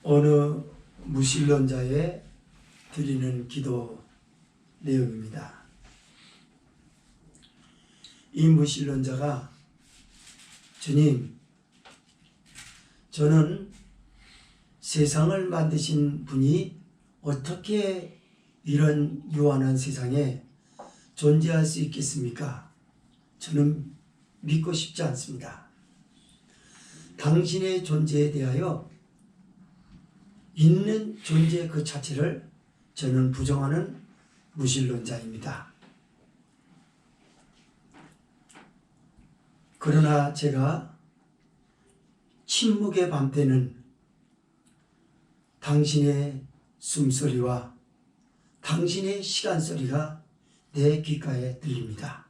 어느 무신론자에 드리는 기도 내용입니다. 이 무신론자가 주님, 저는 세상을 만드신 분이 어떻게 이런 유한한 세상에 존재할 수 있겠습니까? 저는 믿고 싶지 않습니다. 당신의 존재에 대하여 있는 존재 그 자체를 저는 부정하는 무신론자입니다. 그러나 제가 침묵의 밤 때는 당신의 숨소리와 당신의 시간소리가 내 귓가에 들립니다.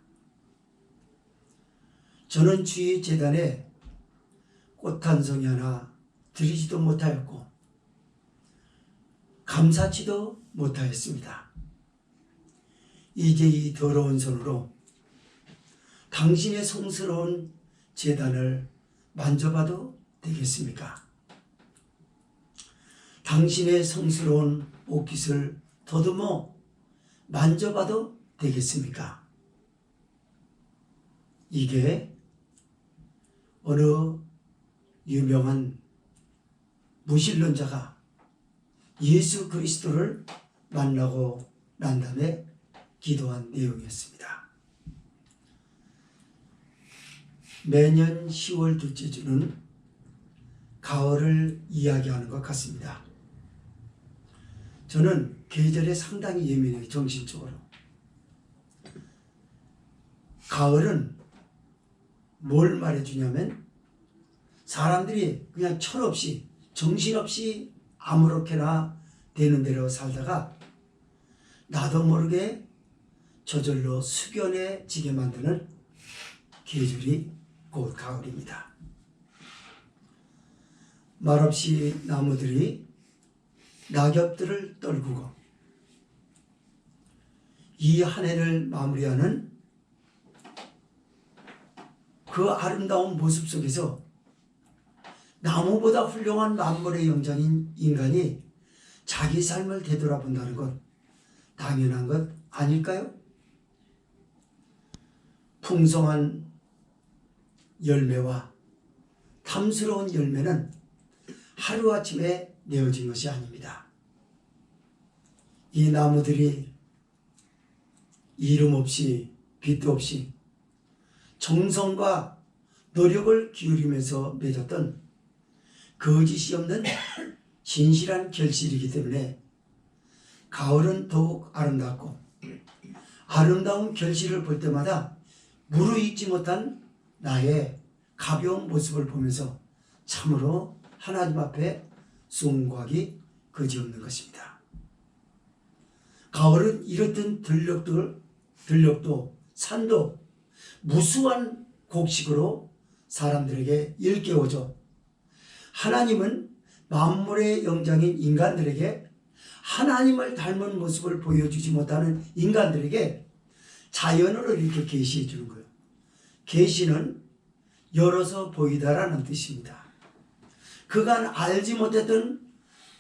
저는 주의 제단에 꽃 한 송이 하나 드리지도 못하였고 감사치도 못하였습니다. 이제 이 더러운 손으로 당신의 성스러운 제단을 만져봐도 되겠습니까? 당신의 성스러운 옷깃을 더듬어 만져봐도 되겠습니까? 이게 어느 유명한 무신론자가 예수 그리스도를 만나고 난 다음에 기도한 내용이었습니다. 매년 10월 둘째 주는 가을을 이야기하는 것 같습니다. 저는 계절에 상당히 예민해요. 정신적으로. 가을은 뭘 말해주냐면 사람들이 그냥 철없이 정신없이 아무렇게나 되는 대로 살다가 나도 모르게 저절로 숙연해지게 만드는 계절이 곧 가을입니다. 말없이 나무들이 낙엽들을 떨구고 이 한 해를 마무리하는 그 아름다운 모습 속에서 나무보다 훌륭한 만물의 영장인 인간이 자기 삶을 되돌아본다는 것 당연한 것 아닐까요? 풍성한 열매와 탐스러운 열매는 하루아침에 내어진 것이 아닙니다. 이 나무들이 이름 없이 빛도 없이 정성과 노력을 기울이면서 맺었던 거짓이 없는 진실한 결실이기 때문에 가을은 더욱 아름답고 아름다운 결실을 볼 때마다 무르익지 못한 나의 가벼운 모습을 보면서 참으로 하나님 앞에 숭고하기 그지없는 것입니다. 가을은 이렇던 들녘도 산도 무수한 곡식으로 사람들에게 일깨워줘 하나님은 만물의 영장인 인간들에게 하나님을 닮은 모습을 보여주지 못하는 인간들에게 자연으로 이렇게 계시해 주는 거예요. 계시는 열어서 보이다라는 뜻입니다. 그간 알지 못했던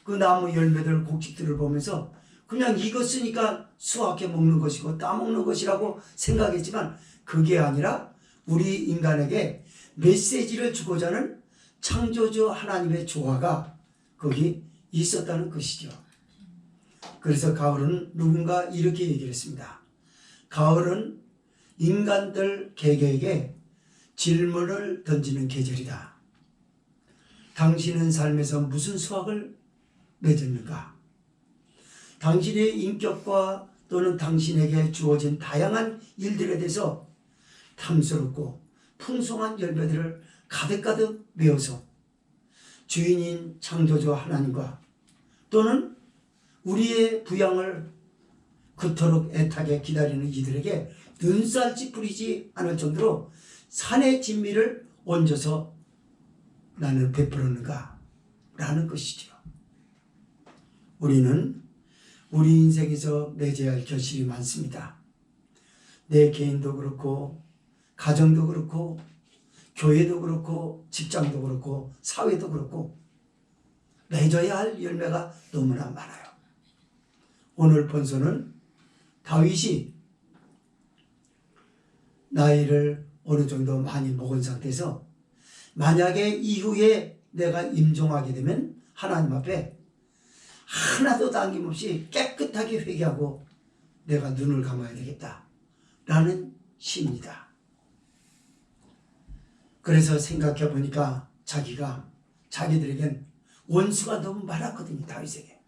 그 나무 열매들 곡식들을 보면서 그냥 익었으니까 수확해 먹는 것이고 따먹는 것이라고 생각했지만 그게 아니라 우리 인간에게 메시지를 주고자 하는 창조주 하나님의 조화가 거기 있었다는 것이죠. 그래서 가을은 누군가 이렇게 얘기를 했습니다. 가을은 인간들 개개에게 질문을 던지는 계절이다. 당신은 삶에서 무슨 수확을 맺었는가? 당신의 인격과 또는 당신에게 주어진 다양한 일들에 대해서 탐스럽고 풍성한 열매들을 가득가득 메워서 주인인 창조주 하나님과 또는 우리의 부양을 그토록 애타게 기다리는 이들에게 눈살찌 뿌리지 않을 정도로 산의 진미를 얹어서 나는 베풀었는가? 라는 것이죠. 우리는 우리 인생에서 맺어야 할 결실이 많습니다. 내 개인도 그렇고 가정도 그렇고 교회도 그렇고 직장도 그렇고 사회도 그렇고 맺어야 할 열매가 너무나 많아요. 오늘 본서는 다윗이 나이를 어느 정도 많이 먹은 상태에서 만약에 이후에 내가 임종하게 되면 하나님 앞에 하나도 남김없이 깨끗하게 회개하고 내가 눈을 감아야 되겠다 라는 시입니다. 그래서 생각해 보니까 자기들에겐 원수가 너무 많았거든요. 다윗에게.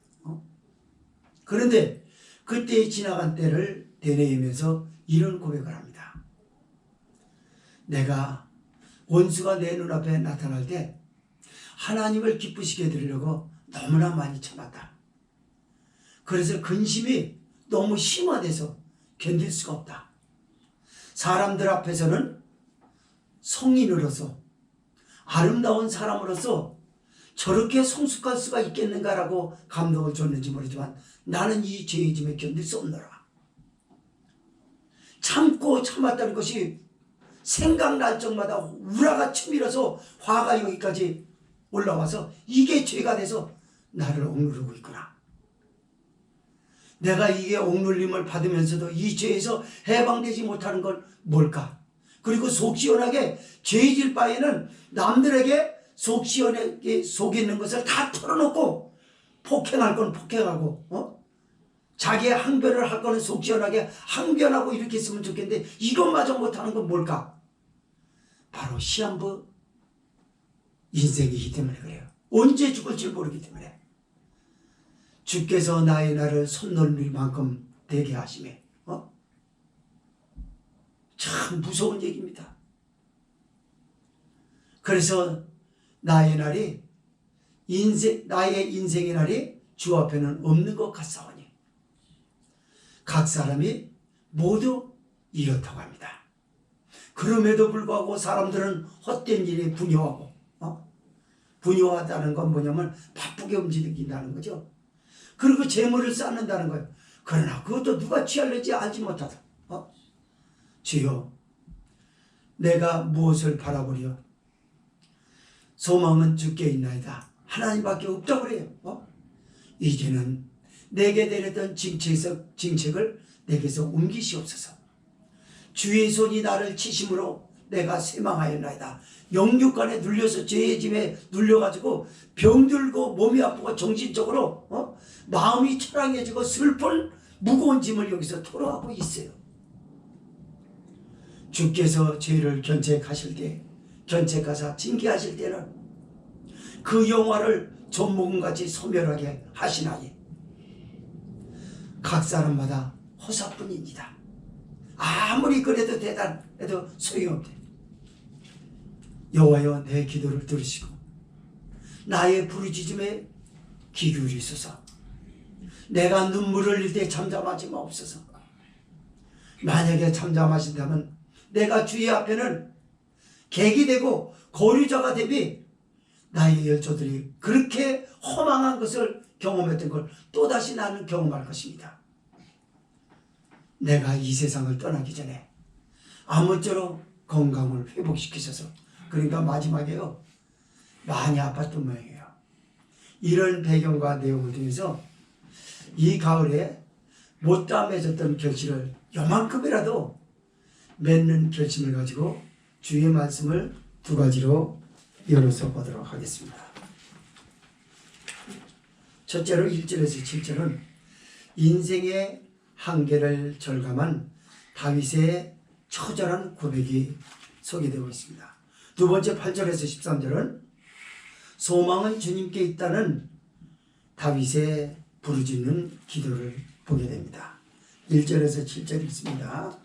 그런데 그때 지나간 때를 되뇌이면서 이런 고백을 합니다. 내가 원수가 내 눈앞에 나타날 때 하나님을 기쁘시게 해드리려고 너무나 많이 참았다. 그래서 근심이 너무 심화돼서 견딜 수가 없다. 사람들 앞에서는 성인으로서 아름다운 사람으로서 저렇게 성숙할 수가 있겠는가라고 감동을 줬는지 모르지만 나는 이 죄의 짐에 견딜 수 없노라. 참고 참았다는 것이 생각날 적마다 우라가 치밀어서 화가 여기까지 올라와서 이게 죄가 돼서 나를 억누르고 있구나. 내가 이게 억눌림을 받으면서도 이 죄에서 해방되지 못하는 건 뭘까? 그리고 속 시원하게 죄질 바에는 남들에게 속 시원하게 속에 있는 것을 다 털어놓고 폭행할 건 폭행하고 자기의 항변을 할 거는 속 시원하게 항변하고 이렇게 했으면 좋겠는데 이것마저 못하는 건 뭘까? 바로 시한부 인생이기 때문에 그래요. 언제 죽을지 모르기 때문에. 주께서 나의 날을 손놀릴 만큼 되게 하시매. 참 무서운 얘기입니다. 그래서 나의 인생의 날이 주 앞에는 없는 것 같사오니 각 사람이 모두 이렇다고 합니다. 그럼에도 불구하고 사람들은 헛된 일에 분여하고 분여하다는 건 뭐냐면 바쁘게 움직인다는 거죠. 그리고 재물을 쌓는다는 거예요. 그러나 그것도 누가 취할는지 알지 못하다. 주여 내가 무엇을 바라보려 소망은 주께 있나이다. 하나님밖에 없다고 그래요. 이제는 내게 내렸던 징책을 내게서 옮기시옵소서. 주의 손이 나를 치심으로 내가 쇠망하였나이다. 영육간에 눌려서 죄의 짐에 눌려가지고 병들고 몸이 아프고 정신적으로 마음이 철량해지고 슬픈 무거운 짐을 여기서 토로하고 있어요. 주께서 죄를 견책하사 징계하실 때는 그 영화를 전목같이 소멸하게 하시나니 각 사람마다 허사뿐입니다. 아무리 그래도 대단해도 소용없대. 여호와여 내 기도를 들으시고 나의 부르짖음에 귀 기울이소서. 내가 눈물을 흘릴 때 잠잠하지 마옵소서. 만약에 잠잠하신다면 내가 주의 앞에는 객이 되고 거류자가 되비 나의 열조들이 그렇게 허망한 것을 경험했던 걸 또다시 나는 경험할 것입니다. 내가 이 세상을 떠나기 전에 아무쪼록 건강을 회복시키셔서 그러니까 마지막에요 많이 아팠던 모양이에요. 이런 배경과 내용을 통해서 이 가을에 못다 맺었던 결실을 요만큼이라도 맺는 결심을 가지고 주의 말씀을 두 가지로 열어서 보도록 하겠습니다. 첫째로 1절에서 7절은 인생의 한계를 절감한 다윗의 처절한 고백이 소개되고 있습니다. 두 번째 8절에서 13절은 소망은 주님께 있다는 다윗의 부르짖는 기도를 보게 됩니다. 1절에서 7절 있습니다.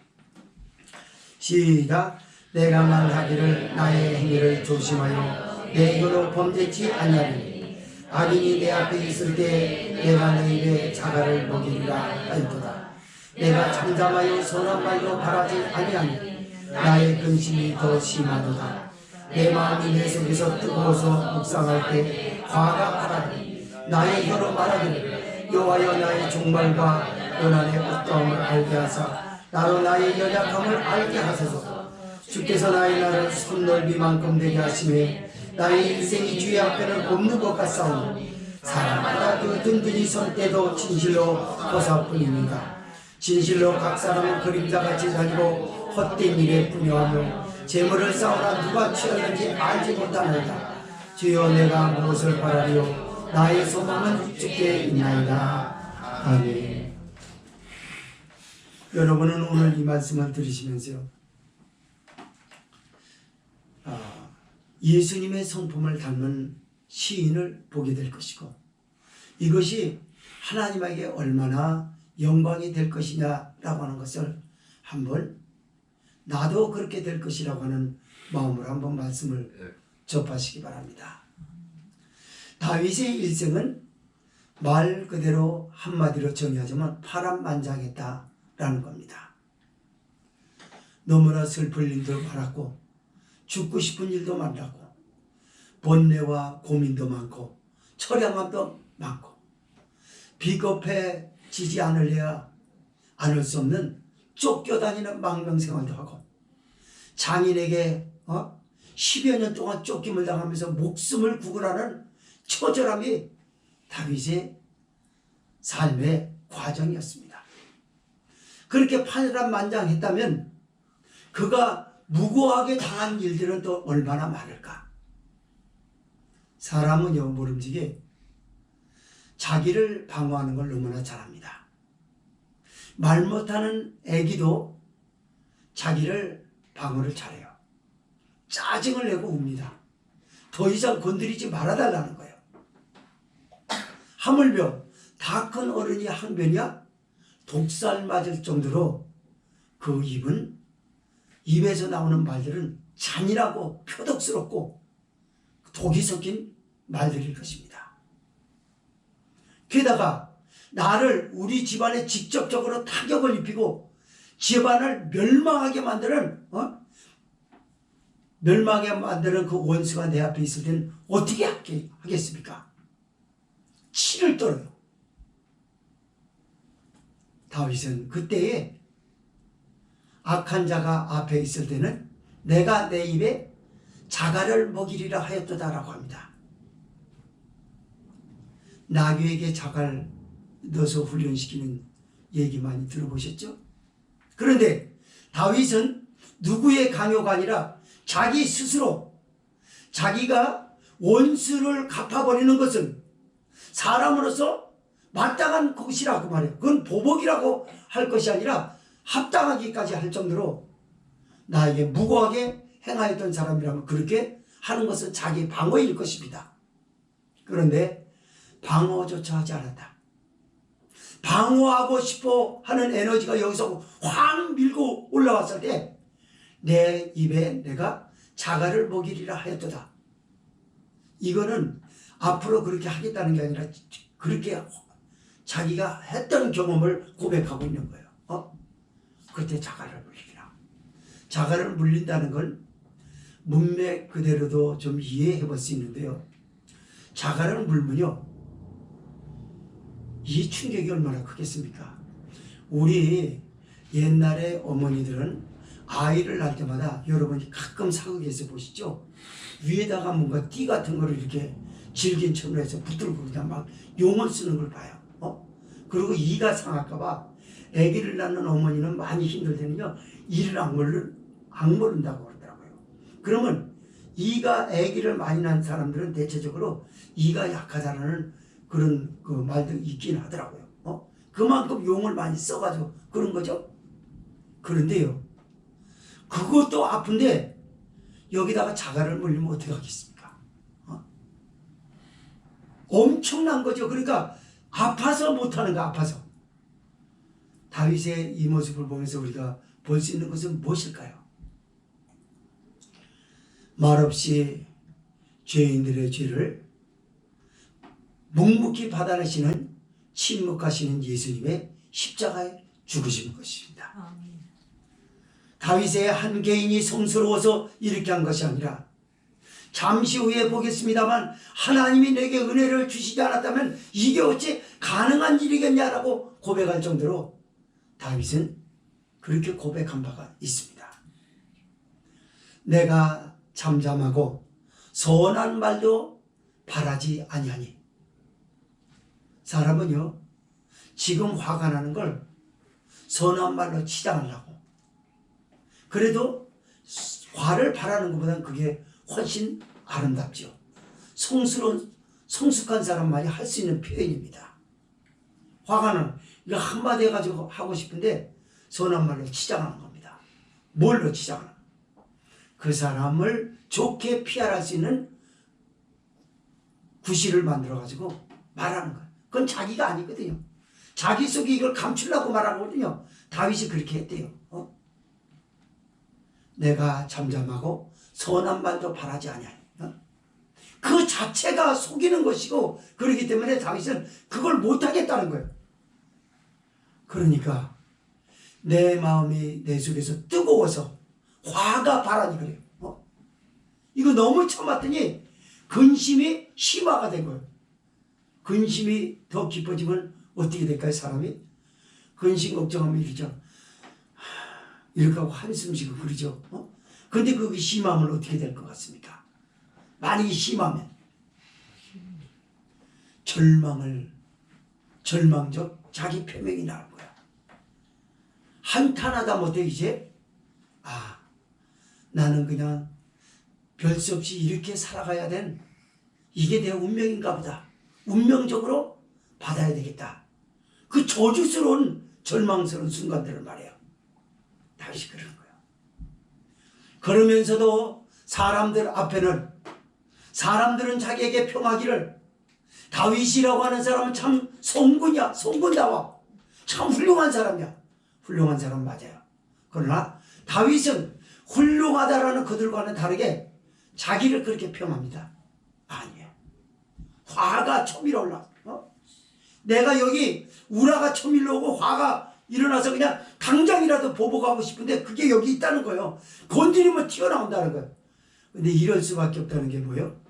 시작. 내가 말하기를 나의 행위를 조심하여 내 입으로 범죄치 아니하리니 악인이 내 앞에 있을 때 내가 내 입에 자갈을 먹이리라 하였도다. 내가 잠잠하여 선한 말도 바라지 아니하니 나의 근심이 더 심하도다. 내 마음이 내 속에서 뜨거워서 묵상할 때 화가 하라니 나의 혀로 말하기를 여호와여 나의 종말과 연한의 어떠함을 알게 하사 나로 나의 연약함을 알게 하소서. 주께서 나의 날을 손넓이만큼 되게 하시매 나의 인생이 주의 앞에는 없는 것 같사오니 사람마다 그 든든히 선 때도 진실로 보사뿐입니다. 진실로 각 사람은 그림자같이 다니고 헛된 일에 분여하며 재물을 쌓으라 누가 취하는지 알지 못하느니라. 주여 내가 무엇을 바라리요 나의 소망은 주께 있나이다. 아멘. 여러분은 오늘 이 말씀을 들으시면서요, 예수님의 성품을 닮은 시인을 보게 될 것이고, 이것이 하나님에게 얼마나 영광이 될 것이냐라고 하는 것을 한번 나도 그렇게 될 것이라고 하는 마음으로 한번 말씀을 접하시기 바랍니다. 다윗의 일생은 말 그대로 한마디로 정의하자면 파란만장했다라는 겁니다. 너무나 슬플 일도 많았고 죽고 싶은 일도 많았고 번뇌와 고민도 많고 처량함도 많고 비겁해지지 않을 수 없는 쫓겨다니는 망명생활도 하고 장인에게 10여 년 동안 쫓김을 당하면서 목숨을 구걸하는 처절함이 다윗의 삶의 과정이었습니다. 그렇게 파란만장했다면 그가 무고하게 당한 일들은 또 얼마나 많을까? 사람은요, 모름지기 자기를 방어하는 걸 너무나 잘합니다. 말 못하는 애기도 자기를 방어를 잘해요. 짜증을 내고 웁니다. 더 이상 건드리지 말아달라는 거예요. 하물며 다 큰 어른이 항변이야 독살 맞을 정도로 그 입에서 나오는 말들은 잔인하고 표독스럽고 독이 섞인 말들일 것입니다. 게다가 나를 우리 집안에 직접적으로 타격을 입히고 집안을 멸망하게 만드는 그 원수가 내 앞에 있을 때는 어떻게 하겠습니까? 치를 떨어요. 다윗은 그때에 악한 자가 앞에 있을 때는 내가 내 입에 자갈을 먹이리라 하였도다라고 합니다. 나귀에게 자갈 넣어서 훈련시키는 얘기 많이 들어보셨죠? 그런데 다윗은 누구의 강요가 아니라 자기 스스로 자기가 원수를 갚아버리는 것은 사람으로서 마땅한 것이라고 말해요. 그건 보복이라고 할 것이 아니라 합당하기까지 할 정도로 나에게 무고하게 행하였던 사람이라면 그렇게 하는 것은 자기 방어일 것입니다. 그런데 방어조차 하지 않았다. 방어하고 싶어 하는 에너지가 여기서 확 밀고 올라왔을 때 내 입에 내가 자갈을 먹이리라 하였도다. 이거는 앞으로 그렇게 하겠다는 게 아니라 그렇게 자기가 했던 경험을 고백하고 있는 거예요. 그때 자갈을 물리라. 자갈을 물린다는 건 문맥 그대로도 좀 이해해 볼 수 있는데요. 자갈을 물면요, 이 충격이 얼마나 크겠습니까? 우리 옛날에 어머니들은 아이를 낳을 때마다 여러분이 가끔 사극에서 보시죠? 위에다가 뭔가 띠 같은 거를 이렇게 질긴 천으로 해서 붙들고 그냥 막 용을 쓰는 걸 봐요. 그리고 이가 상할까봐 아기를 낳는 어머니는 많이 힘들 때는요, 이를 악물른다고 그러더라고요. 그러면 이가 아기를 많이 낳은 사람들은 대체적으로 이가 약하다는 그런 그 말도 있긴 하더라고요. 그만큼 용을 많이 써가지고 그런 거죠. 그런데요, 그것도 아픈데 여기다가 자갈을 물리면 어떻게 하겠습니까? 엄청난 거죠. 그러니까 아파서 못하는 거, 아파서. 다윗의 이 모습을 보면서 우리가 볼 수 있는 것은 무엇일까요? 말없이 죄인들의 죄를 묵묵히 받아내시는 침묵하시는 예수님의 십자가에 죽으신 것입니다. 아멘. 다윗의 한 개인이 성스러워서 이렇게 한 것이 아니라 잠시 후에 보겠습니다만 하나님이 내게 은혜를 주시지 않았다면 이게 어찌 가능한 일이겠냐라고 고백할 정도로 다윗은 그렇게 고백한 바가 있습니다. 내가 잠잠하고 선한 말도 바라지 아니하니 사람은요, 지금 화가 나는 걸 선한 말로 치장하려고. 그래도 화를 바라는 것보다는 그게 훨씬 아름답죠. 성숙한 사람만이 할 수 있는 표현입니다. 화가 나는, 이거 한마디 해가지고 하고 싶은데 선한 말로 치장하는 겁니다. 뭘로 치장하는? 그 사람을 좋게 피할할 수 있는 구실을 만들어가지고 말하는 거예요. 그건 자기가 아니거든요. 자기 속에 이걸 감추려고 말한 거거든요. 다윗이 그렇게 했대요. 내가 잠잠하고 선한 말도 바라지 아니하니. 그 자체가 속이는 것이고, 그렇기 때문에 다윗은 그걸 못하겠다는 거예요. 그러니까 내 마음이 내 속에서 뜨거워서 화가 바라니 그래요. 이거 너무 참았더니 근심이 심화가 된 거예요. 근심이 더 깊어지면 어떻게 될까요? 사람이 근심 걱정하면 이러죠. 이렇게 하고 한숨 쉬고 그러죠. 근데 그게 심하면 어떻게 될 것 같습니까? 만약에 심하면 절망적 자기 표명이 나올 거야. 한탄하다 못해 이제 나는 그냥 별 수 없이 이렇게 살아가야 된, 이게 내 운명인가 보다. 운명적으로 받아야 되겠다. 그 저주스러운 절망스러운 순간들을 말해요. 다윗이 그러는 거예요. 그러면서도 사람들 앞에는, 사람들은 자기에게 평하기를 다윗이라고 하는 사람은 참 송군이야. 송군다워. 참 훌륭한 사람이야. 훌륭한 사람 맞아요. 그러나 다윗은 훌륭하다라는 그들과는 다르게 자기를 그렇게 평합니다. 아니에요. 화가 초밀어 올라. 내가 여기 우라가 초밀러 오고 화가 일어나서 그냥 당장이라도 보복하고 싶은데 그게 여기 있다는 거예요. 건드리면 튀어나온다는 거예요. 근데 이럴 수밖에 없다는 게 뭐예요?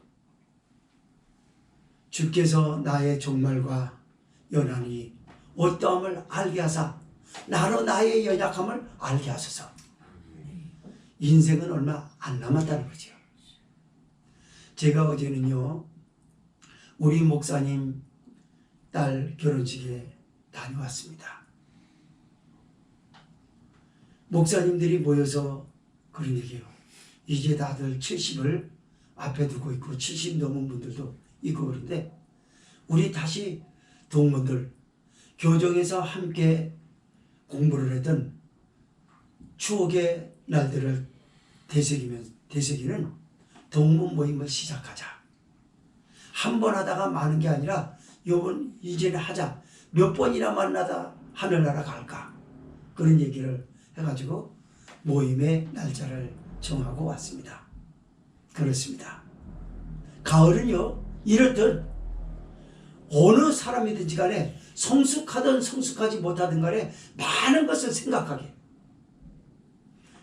주께서 나의 종말과 연한이 어떠함을 알게 하사 나로 나의 연약함을 알게 하소서. 인생은 얼마 안 남았다는 거죠. 제가 어제는요, 우리 목사님 딸 결혼식에 다녀왔습니다. 목사님들이 모여서 그런 얘기예요. 이제 다들 70을 앞에 두고 있고 70 넘은 분들도 있고 그런데 우리 다시 동문들, 교정에서 함께 공부를 했던 추억의 날들을 되새기는 동문 모임을 시작하자. 한 번 하다가 많은 게 아니라 이제는 하자. 몇 번이나 만나다 하늘나라 갈까. 그런 얘기를 해가지고 모임의 날짜를 정하고 왔습니다. 그렇습니다. 가을은요, 이렇듯 어느 사람이든지 간에 성숙하든 성숙하지 못하든 간에 많은 것을 생각하게.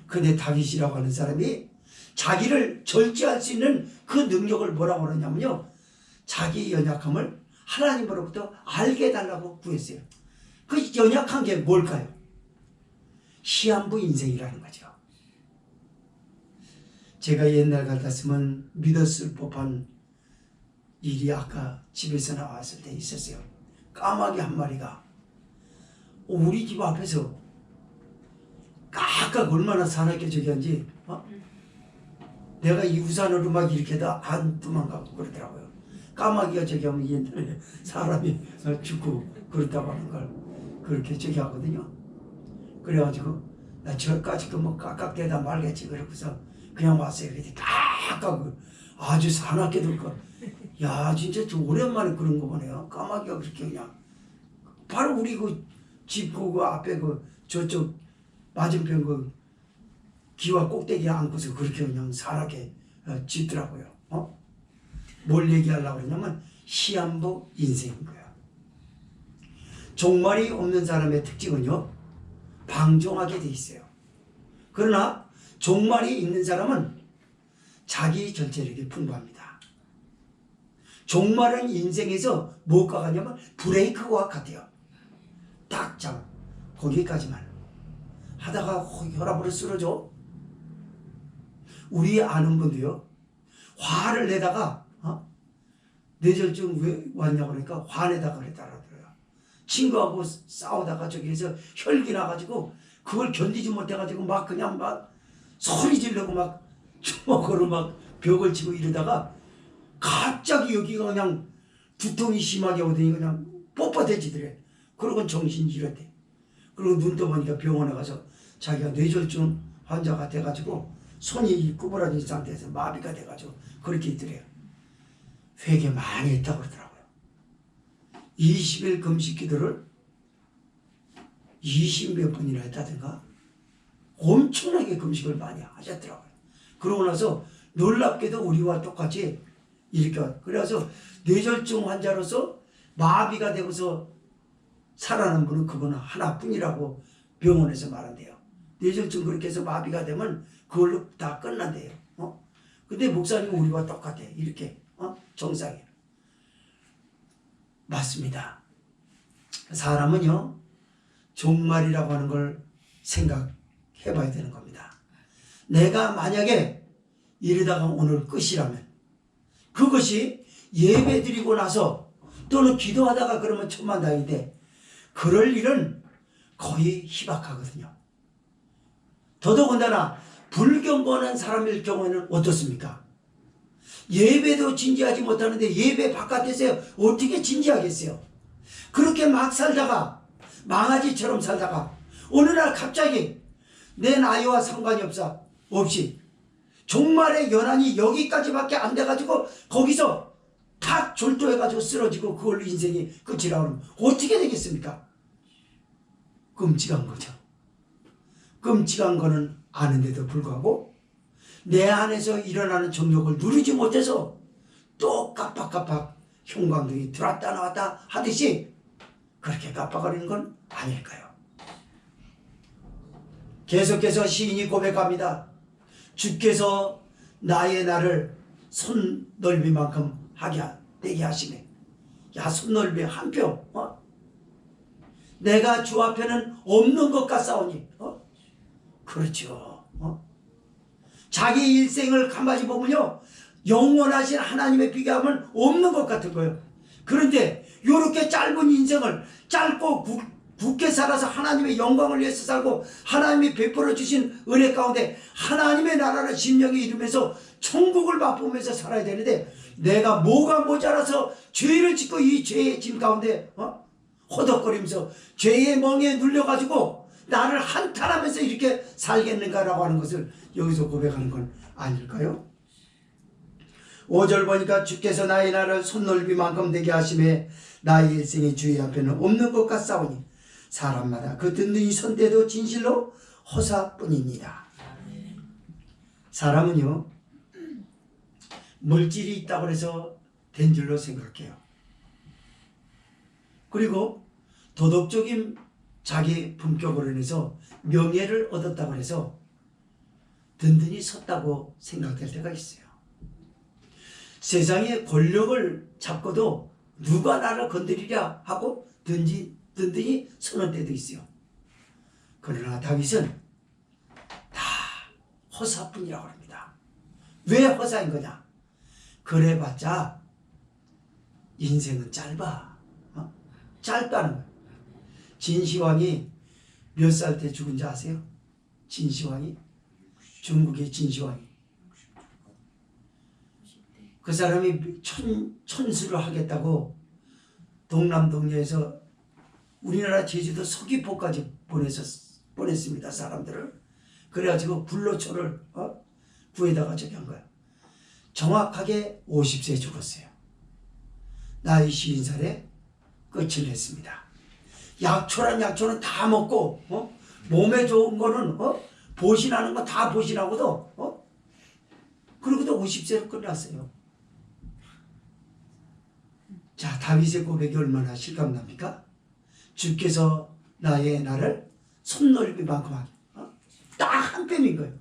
근데 다윗이라고 하는 사람이 자기를 절제할 수 있는 그 능력을 뭐라고 그러냐면요, 자기 연약함을 하나님으로부터 알게 해달라고 구했어요. 그 연약한 게 뭘까요? 시한부 인생이라는 거죠. 제가 옛날 같았으면 믿었을 법한 일이 아까 집에서 나왔을 때 있었어요. 까마귀 한 마리가 우리 집 앞에서 각각 얼마나 사납게 저기 한지, 내가 이 우산으로 막 이렇게 다 안 도망가고 그러더라고요. 까마귀가 저기 하면 옛날에 사람이 죽고 그렇다고 하는 걸 그렇게 저기 하거든요. 그래가지고 나 저까지 뭐 깍깍대다 말겠지 그러고서 그냥 왔어요. 그랬더니 깍깍 아주 사납게도 야 진짜 좀 오랜만에 그런 거 보네요. 까마귀가 그렇게 그냥 바로 우리 그 집 그 앞에 그 저쪽 맞은편 그 기와 꼭대기에 앉고서 그렇게 그냥 사납게 짖더라고요. 뭘 얘기하려고 그러냐면 시한부 인생인 거예요. 종말이 없는 사람의 특징은요, 방종하게 돼 있어요. 그러나 종말이 있는 사람은 자기 절제력이 풍부합니다. 종말은 인생에서 뭐가 같냐면 브레이크와 같아요. 딱 잡아 거기까지만 하다가 혈압으로 쓰러져. 우리 아는 분도요, 화를 내다가 뇌졸중 왜 왔냐고 그러니까 화내다가 그랬다라고. 친구하고 싸우다가 저기에서 혈기 나가지고 그걸 견디지 못해가지고 막 그냥 막 소리 지르고 막 주먹으로 막 벽을 치고 이러다가 갑자기 여기가 그냥 두통이 심하게 오더니 그냥 뻣뻣해지더래. 그러고 정신이 이렇대. 그리고 눈 떠보니까 병원에 가서 자기가 뇌졸중 환자가 돼가지고 손이 구부러진 상태에서 마비가 돼가지고 그렇게 있더래요. 회개 많이 했다고 그러더라고요. 20일 금식 기도를 20몇 번이나 했다든가 엄청나게 금식을 많이 하셨더라고요. 그러고 나서 놀랍게도 우리와 똑같이 이렇게 그래서 뇌졸중 환자로서 마비가 되고서 살아난 분은 그거는 하나뿐이라고 병원에서 말한대요. 뇌졸중 그렇게 해서 마비가 되면 그걸로 다 끝난대요. 근데 목사님은 우리와 똑같아. 이렇게 정상이에요. 맞습니다. 사람은요 종말이라고 하는 걸 생각해 봐야 되는 겁니다. 내가 만약에 이러다가 오늘 끝이라면 그것이 예배 드리고 나서 또는 기도하다가 그러면 천만다행인데 그럴 일은 거의 희박하거든요. 더더군다나 불경건한 사람일 경우에는 어떻습니까? 예배도 진지하지 못하는데 예배 바깥에서 어떻게 진지하겠어요? 그렇게 막 살다가 망아지처럼 살다가 어느 날 갑자기 내 나이와 상관이 없이 종말의 연한이 여기까지밖에 안 돼가지고 거기서 탁 졸도해가지고 쓰러지고 그걸로 인생이 끝이라고 하면 어떻게 되겠습니까? 끔찍한 거죠. 끔찍한 거는 아는데도 불구하고 내 안에서 일어나는 정욕을 누르지 못해서 또 깜빡깜빡 형광등이 들어왔다 나왔다 하듯이 그렇게 깜빡거리는 건 아닐까요? 계속해서 시인이 고백합니다. 주께서 나의 날을 손넓이만큼 되게 하시네. 야, 손넓이 한 뼘. 내가 주 앞에는 없는 것 같사오니. 그렇죠. 자기 일생을 가만히 보면요 영원하신 하나님에 비교하면 없는 것 같은 거예요. 그런데 이렇게 짧은 인생을 짧고 굳게 살아서 하나님의 영광을 위해서 살고 하나님이 베풀어 주신 은혜 가운데 하나님의 나라를 심령에 이루면서 천국을 맛보면서 살아야 되는데 내가 뭐가 모자라서 죄를 짓고 이 죄의 짐 가운데 허덕거리면서 죄의 멍에 눌려가지고 나를 한탄하면서 이렇게 살겠는가라고 하는 것을 여기서 고백하는 건 아닐까요? 5절 보니까 주께서 나의 날을 손넓이만큼 되게 하심에 나의 일생이 주의 앞에는 없는 것 같사오니 사람마다 그 든든히 선대도 진실로 허사뿐입니다. 사람은요 물질이 있다고 해서 된 줄로 생각해요. 그리고 도덕적인 자기 품격으로 인해서 명예를 얻었다고 해서 든든히 섰다고 생각될 때가 있어요. 세상의 권력을 잡고도 누가 나를 건드리랴 하고 든든히 서는 때도 있어요. 그러나 다윗은 다 허사뿐이라고 합니다. 왜 허사인 거냐? 그래봤자 인생은 짧아. 짧다는 거예요. 진시황이 몇 살 때 죽은지 아세요? 진시황이? 중국의 진시황이. 그 사람이 천수를 하겠다고 동남동녀에서 우리나라 제주도 서귀포까지 보냈습니다. 사람들을. 그래가지고 불로초를 구해다가 저기 한 거야. 정확하게 50세에 죽었어요. 나이 50살에 끝을 냈습니다. 약초란 약초는 다 먹고 몸에 좋은 거는 보신하는 거 다 보신하고도 그러고도 50세로 끝났어요. 자, 다윗의 고백이 얼마나 실감납니까? 주께서 나의 날을 손넓이만큼 하게. 딱 한 뼘인 거예요.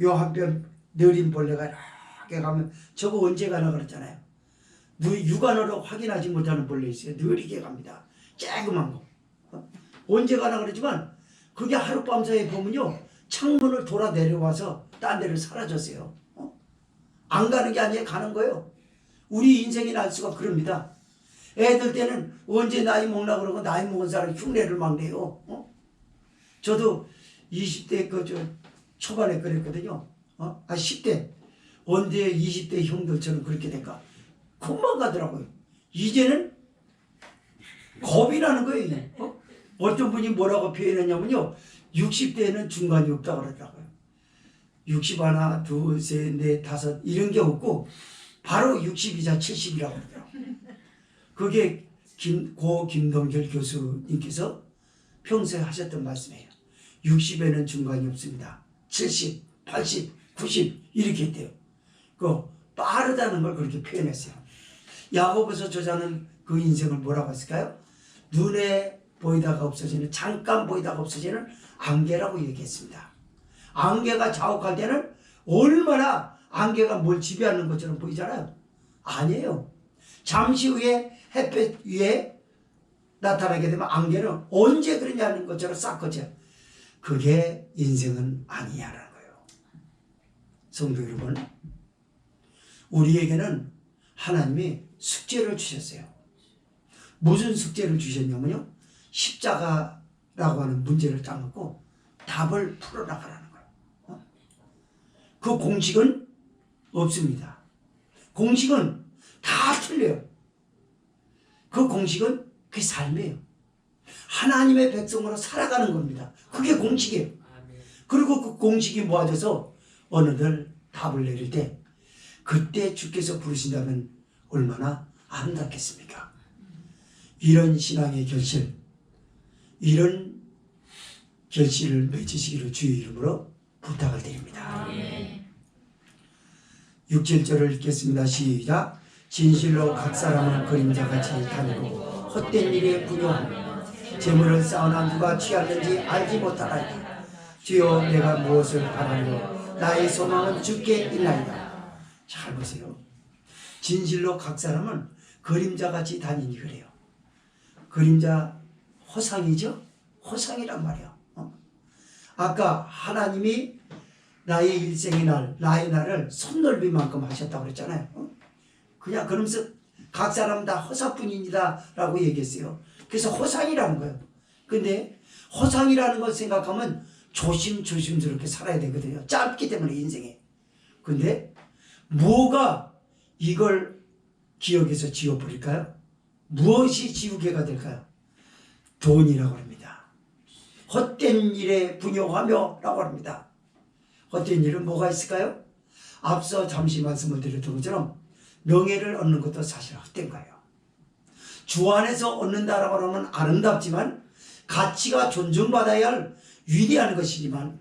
요 한 뼘 느린 벌레가 이렇게 가면 저거 언제 가나 그랬잖아요. 육안으로 확인하지 못하는 벌레 있어요. 느리게 갑니다. 쬐그만 거. 언제 가나 그러지만 그게 하룻밤 사이에 보면요. 창문을 돌아 내려와서 딴 데를 사라졌어요. 안 가는 게 아니에요. 가는 거예요. 우리 인생이나 알 수가 그럽니다. 애들 때는 언제 나이 먹나 그러고 나이 먹은 사람 흉내를 막 내요. 저도 20대 초반에 그랬거든요. 10대. 언제 20대 형들처럼 그렇게 될까? 금방 가더라고요. 이제는 겁이 나는 거예요. 어떤 분이 뭐라고 표현했냐면요. 60대에는 중간이 없다고 그러더라고요. 60 하나, 둘, 셋, 넷, 다섯 이런 게 없고 바로 60이자 70이라고 그러더라고요. 그게 고 김동결 교수님께서 평소에 하셨던 말씀이에요. 60에는 중간이 없습니다. 70, 80, 90 이렇게 했대요. 빠르다는 걸 그렇게 표현했어요. 야고보서 저자는 그 인생을 뭐라고 했을까요? 눈에 보이다가 없어지는, 잠깐 보이다가 없어지는 안개라고 얘기했습니다. 안개가 자욱할 때는 얼마나 안개가 뭘 지배하는 것처럼 보이잖아요. 아니에요. 잠시 후에 햇볕 위에 나타나게 되면 안개는 언제 그러냐는 것처럼 싹 꺼져요. 그게 인생은 아니냐라는 거예요. 성도 여러분, 우리에게는 하나님이 숙제를 주셨어요. 무슨 숙제를 주셨냐면요, 십자가라고 하는 문제를 딱 놓고 답을 풀어나가라는 거예요. 그 공식은 없습니다. 공식은 다 틀려요. 그 공식은 그 삶이에요. 하나님의 백성으로 살아가는 겁니다. 그게 공식이에요. 그리고 그 공식이 모아져서 어느들 답을 내릴 때 그때 주께서 부르신다면 얼마나 아름답겠습니까? 이런 신앙의 결실, 이런 결실을 맺으시기를 주의 이름으로 부탁을 드립니다. 6, 7절을 읽겠습니다. 시작. 진실로 각 사람은 그림자같이 다니고 헛된 일에 분요하며 재물을 쌓아나 누가 취하는지 알지 못하나이다. 주여 내가 무엇을 바라며 나의 소망은 주께 있나이다. 잘 보세요. 진실로 각 사람은 그림자같이 다니니 그래요. 그림자 허상이죠? 허상이란 말이에요. 아까 하나님이 나의 일생의 날, 나의 날을 손넓이만큼 하셨다고 그랬잖아요. 그냥 그러면서 각 사람 다 허사뿐입니다 라고 얘기했어요. 그래서 허상이라는 거예요. 근데 허상이라는 걸 생각하면 조심스럽게 살아야 되거든요. 짧기 때문에 인생에. 근데 뭐가 이걸 기억에서 지워버릴까요? 무엇이 지우개가 될까요? 돈이라고 합니다. 헛된 일에 분용하며 라고 합니다. 헛된 일은 뭐가 있을까요? 앞서 잠시 말씀을 드렸던 것처럼 명예를 얻는 것도 사실 헛된 거예요. 주 안에서 얻는다라고 하면 아름답지만 가치가 존중받아야 할 위대한 것이지만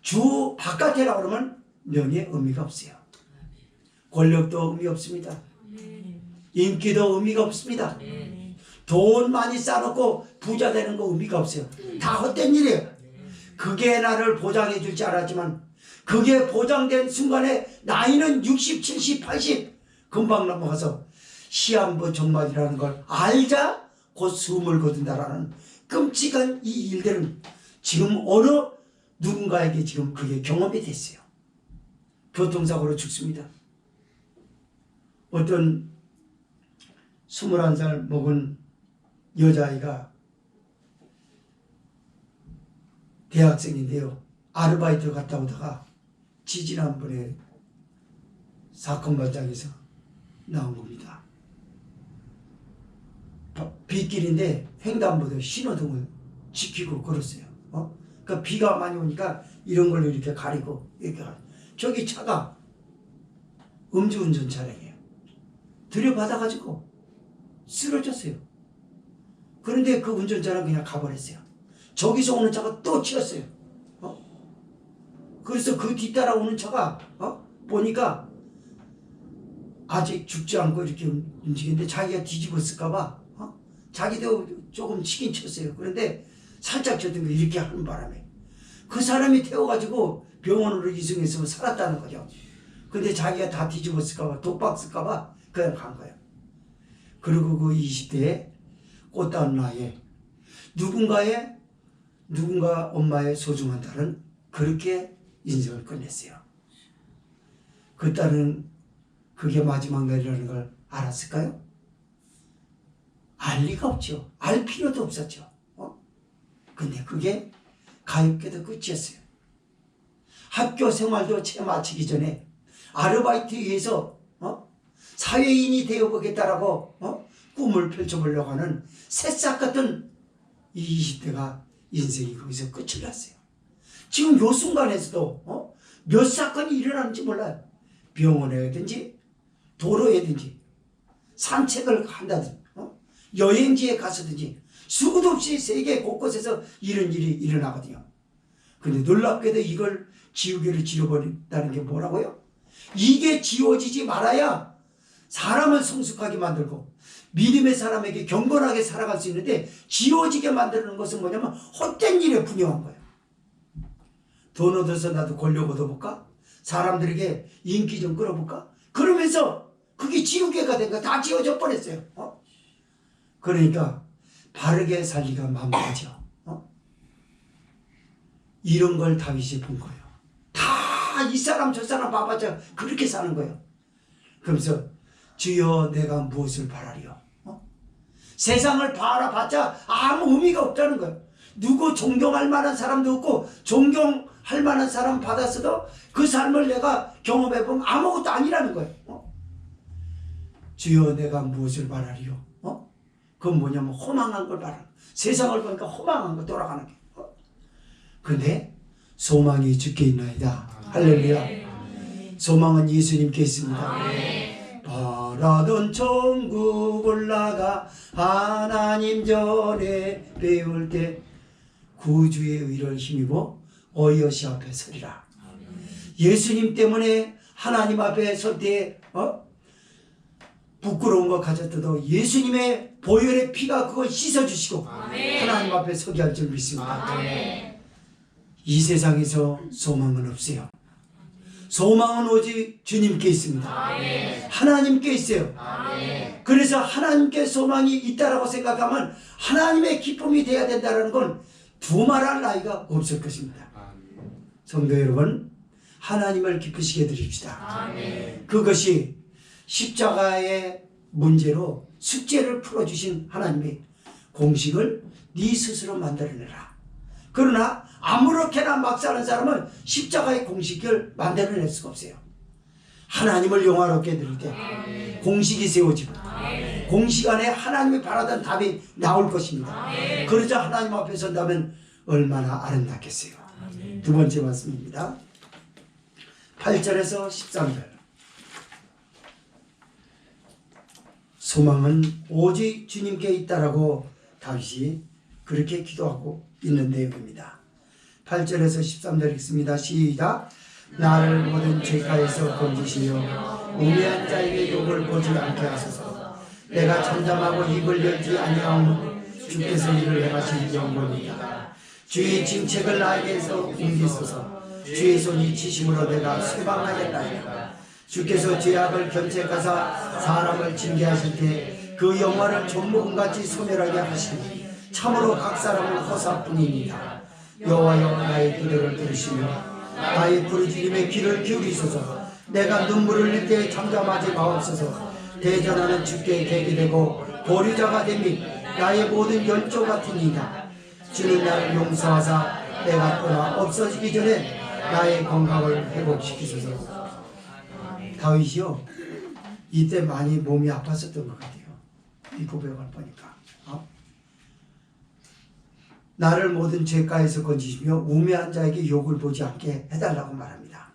주 바깥이라고 하면 명예 의미가 없어요. 권력도 의미 없습니다. 인기도 의미가 없습니다. 돈 많이 쌓아놓고 부자 되는 거 의미가 없어요. 다 헛된 일이에요. 그게 나를 보장해 줄 줄 알았지만 그게 보장된 순간에 나이는 60, 70, 80 금방 넘어가서 시한부 종말이라는 걸 알자 곧 숨을 거둔다라는 끔찍한 이 일들은 지금 어느 누군가에게 지금 그게 경험이 됐어요. 교통사고로 죽습니다. 어떤 21살 먹은 여자아이가 대학생인데요. 아르바이트 갔다 오다가 지지난번에 사건 발장에서 나온 겁니다. 빗길인데 횡단보도 신호등을 지키고 걸었어요. 그러니까 비가 많이 오니까 이런 걸로 이렇게 가리고 이렇게 저기 차가 음주운전 차량이에요. 들여받아가지고 쓰러졌어요. 그런데 그 운전자는 그냥 가버렸어요. 저기서 오는 차가 또 치였어요. 그래서 그 뒤따라 오는 차가 보니까 아직 죽지 않고 이렇게 움직이는데 자기가 뒤집었을까봐 자기도 조금 치긴 쳤어요. 그런데 살짝 쳤던 거 이렇게 하는 바람에 그 사람이 태워가지고 병원으로 이송해서 살았다는 거죠. 근데 자기가 다 뒤집었을까봐 독박 쓸까봐 그냥 간 거예요. 그리고 그 20대에 꽃다운 나이에 누군가 엄마의 소중한 딸은 그렇게 인생을 끝냈어요. 그 딸은 그게 마지막 날이라는 걸 알았을까요? 알 리가 없죠. 알 필요도 없었죠. 근데 그게 가엾게도 끝이었어요. 학교 생활도 채 마치기 전에 아르바이트에서 사회인이 되어보겠다라고 꿈을 펼쳐보려고 하는 새싹 같은 이 20대가 인생이 거기서 끝을 났어요. 지금 요 순간에서도 몇 사건이 일어나는지 몰라요. 병원에든지 도로에든지 산책을 한다든지 여행지에 가서든지 수도 없이 세계 곳곳에서 이런 일이 일어나거든요. 근데 놀랍게도 이걸 지우개를 지워버린다는 게 뭐라고요? 이게 지워지지 말아야 사람을 성숙하게 만들고 믿음의 사람에게 경건하게 살아갈 수 있는데, 지워지게 만드는 것은 뭐냐면 헛된 일에 분명한 거예요. 돈 얻어서 나도 권력 얻어볼까? 사람들에게 인기 좀 끌어볼까? 그러면서 그게 지우개가 된 거 다 지워져 버렸어요. 그러니까 바르게 살기가 만만하죠. 이런 걸 다윗이 본 거예요. 다 이 사람 저 사람 봐봤자 그렇게 사는 거예요. 그러면서 주여 내가 무엇을 바라리요? 세상을 바라봤자 아무 의미가 없다는 거예요. 누구 존경할 만한 사람도 없고 존경할 만한 사람 받았어도 그 삶을 내가 경험해보면 아무것도 아니라는 거예요. 주여 내가 무엇을 바라리요? 그건 뭐냐면 허망한 걸 바라. 세상을 보니까 허망한 거 돌아가는 게. 근데 소망이 주께 있나이다. 할렐루야. 소망은 예수님께 있습니다. 바라던 천국 올라가 하나님 전에 배울 때 구주의 의를 힘입어 어이어시 앞에 서리라. 예수님 때문에 하나님 앞에 설 때 부끄러운 거 가졌어도 예수님의 보혈의 피가 그걸 씻어주시고 하나님 앞에 서게 할 줄 믿습니다. 이 세상에서 소망은 없어요. 소망은 오직 주님께 있습니다. 하나님께 있어요. 그래서 하나님께 소망이 있다라고 생각하면 하나님의 기쁨이 돼야 된다는 건 두말할 나이가 없을 것입니다. 성도 여러분, 하나님을 기쁘시게 드립시다. 그것이 십자가의 문제로 숙제를 풀어주신 하나님의 공식을 네 스스로 만들어내라. 그러나 아무렇게나 막 사는 사람은 십자가의 공식을 만들어낼 수가 없어요. 하나님을 영화롭게 드릴 때 공식이 세워지고 공식 안에 하나님이 바라던 답이 나올 것입니다. 그러자 하나님 앞에 선다면 얼마나 아름답겠어요. 두 번째 말씀입니다. 8절에서 13절. 소망은 오직 주님께 있다라고 다윗이 그렇게 기도하고 있는 내용입니다. 8절에서 13절 읽습니다. 시작. 나를 모든 죄가에서 건지시며 우매한 자에게 욕을 보지 않게 하소서. 내가 잠잠하고 입을 열지 아니하오니 주께서 이를 행하신 영광이다. 주의 징책을 나에게서 옮기소서. 주의 손이 치심으로 내가 소망하였나이다. 주께서 죄악을 견책하사 사람을 징계하실 때 그 영화를 존목같이 소멸하게 하시니 참으로 각 사람은 허사뿐입니다. 여호와여 나의 기도를 들으시며 나의 부르짖음에 귀를 기울이소서. 내가 눈물을 흘릴 때 잠잠하지 마옵소서. 대전하는 주께 대기되고 보류자가 되니 나의 모든 열조 같으니이다. 주는 나를 용서하사 내가 떠나 없어지기 전에 나의 건강을 회복시키소서. 다윗이요 이때 많이 몸이 아팠었던 것 같아요. 이 고백을 보니까 나를 모든 죄가에서 건지시며 우매한 자에게 욕을 보지 않게 해달라고 말합니다.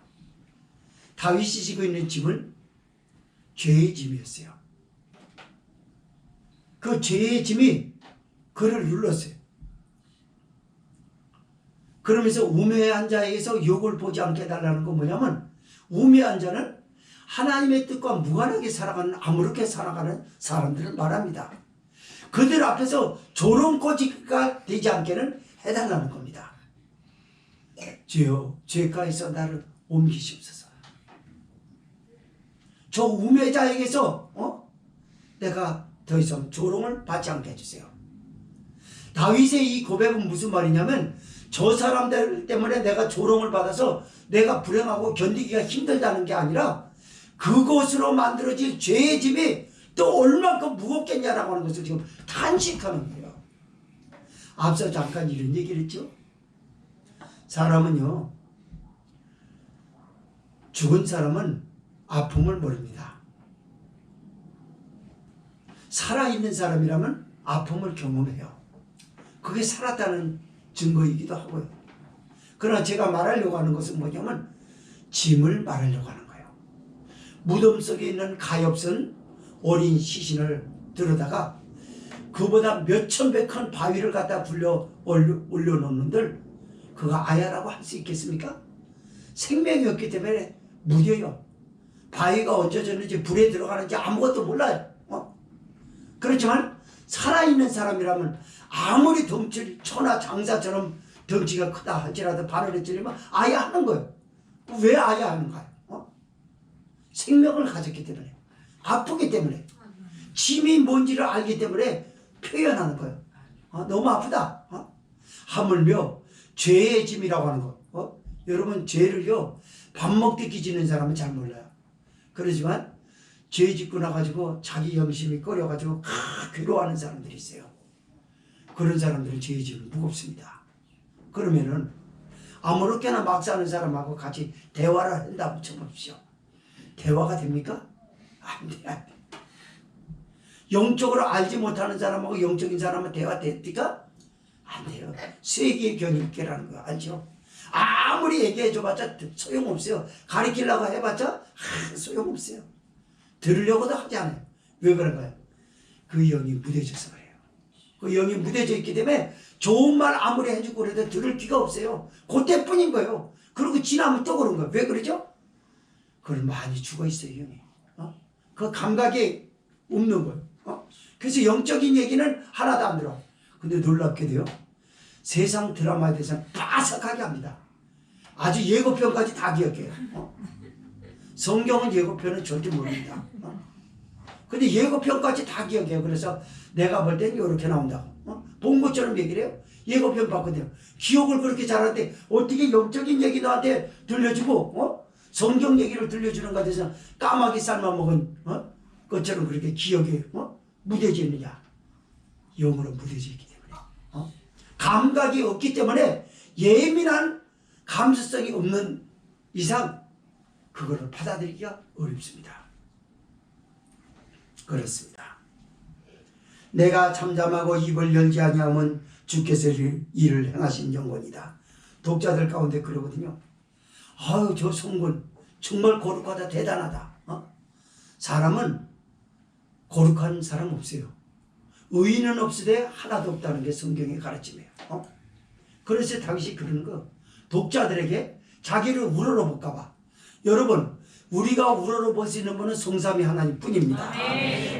다윗이 지고 있는 짐은 죄의 짐이었어요. 그 죄의 짐이 그를 눌렀어요. 그러면서 우매한 자에게서 욕을 보지 않게 해달라는 건 뭐냐면, 우매한 자는 하나님의 뜻과 무관하게 살아가는, 아무렇게 살아가는 사람들을 말합니다. 그들 앞에서 조롱거지가 되지 않게는 해달라는 겁니다. 주여 죄가에서 나를 옮기시옵소서. 저 우매자에게서 내가 더 이상 조롱을 받지 않게 해주세요. 다윗의 이 고백은 무슨 말이냐면, 저 사람들 때문에 내가 조롱을 받아서 내가 불행하고 견디기가 힘들다는 게 아니라 그것으로 만들어진 죄의 짐이 또 얼마큼 무겁겠냐라고 하는 것을 지금 탄식하는 거예요. 앞서 잠깐 이런 얘기를 했죠. 사람은요, 죽은 사람은 아픔을 모릅니다. 살아있는 사람이라면 아픔을 경험해요. 그게 살았다는 증거이기도 하고요. 그러나 제가 말하려고 하는 것은 뭐냐면 짐을 말하려고 하는 거예요. 무덤 속에 있는 가엾은 어린 시신을 들여다가 그보다 몇천 배 큰 바위를 갖다 굴려 올려놓는들 그거 아야라고 할 수 있겠습니까? 생명이 없기 때문에 무뎌요. 바위가 얹어졌는지 불에 들어가는지 아무것도 몰라요. 그렇지만 살아있는 사람이라면 아무리 덩치 천하 장사처럼 덩치가 크다 할지라도 바늘에 찔리면 아야 하는 거예요. 왜 아야 하는가요? 생명을 가졌기 때문에, 아프기 때문에, 짐이 뭔지를 알기 때문에 표현하는 거예요. 너무 아프다. 하물며 죄의 짐이라고 하는 거. 여러분, 죄를요 밥 먹듯이 지는 사람은 잘 몰라요. 그러지만 죄 짓고 나가지고 자기 영심이 꺼려가지고 괴로워하는 사람들이 있어요. 그런 사람들은 죄의 짐은 무겁습니다. 그러면은 아무렇게나 막 사는 사람하고 같이 대화를 한다고 쳐봅시오. 대화가 됩니까? 안 돼, 안 돼. 영적으로 알지 못하는 사람하고 영적인 사람은 대화 됩니까? 안 돼요. 세계의 견인계라는 거 알죠? 아무리 얘기해줘봤자 소용없어요. 가르치려고 해봤자 소용없어요. 들으려고도 하지 않아요. 왜 그런가요? 그 영이 무뎌져서 그래요. 그 영이 무뎌져 있기 때문에 좋은 말 아무리 해주고 그래도 들을 귀가 없어요. 그때뿐인 거예요. 그리고 지나면 또 그런 거예요. 왜 그러죠? 그건 많이 죽어있어요, 영이. 그 감각이 없는 거예요. 그래서 영적인 얘기는 하나도 안 들어. 근데 놀랍게도요, 세상 드라마에 대해서는 빠삭하게 합니다. 아주 예고편까지 다 기억해요. 성경은 예고편은 절대 모릅니다. 근데 예고편까지 다 기억해요. 그래서 내가 볼 땐 이렇게 나온다고. 본 것처럼 얘기를 해요. 예고편 봤거든요. 기억을 그렇게 잘하는데 어떻게 영적인 얘기 너한테 들려주고 성경 얘기를 들려주는 것 같아서 까마귀 삶아먹은 것처럼 그렇게 기억에 무뎌져 있느냐. 영으로 무뎌져 있기 때문에. 감각이 없기 때문에 예민한 감수성이 없는 이상 그거를 받아들이기가 어렵습니다. 그렇습니다. 내가 잠잠하고 입을 열지 아니하면 주께서 일을 행하신 영혼이다. 독자들 가운데 그러거든요. 아유, 저 성군 정말 거룩하다, 대단하다. 사람은 거룩한 사람 없어요. 의인은 없으되 하나도 없다는 게 성경의 가르침이에요. 그래서 다윗이 그러는 거, 독자들에게 자기를 우러러볼까 봐. 여러분, 우리가 우러러볼 수 있는 분은 성삼위 하나님 뿐입니다.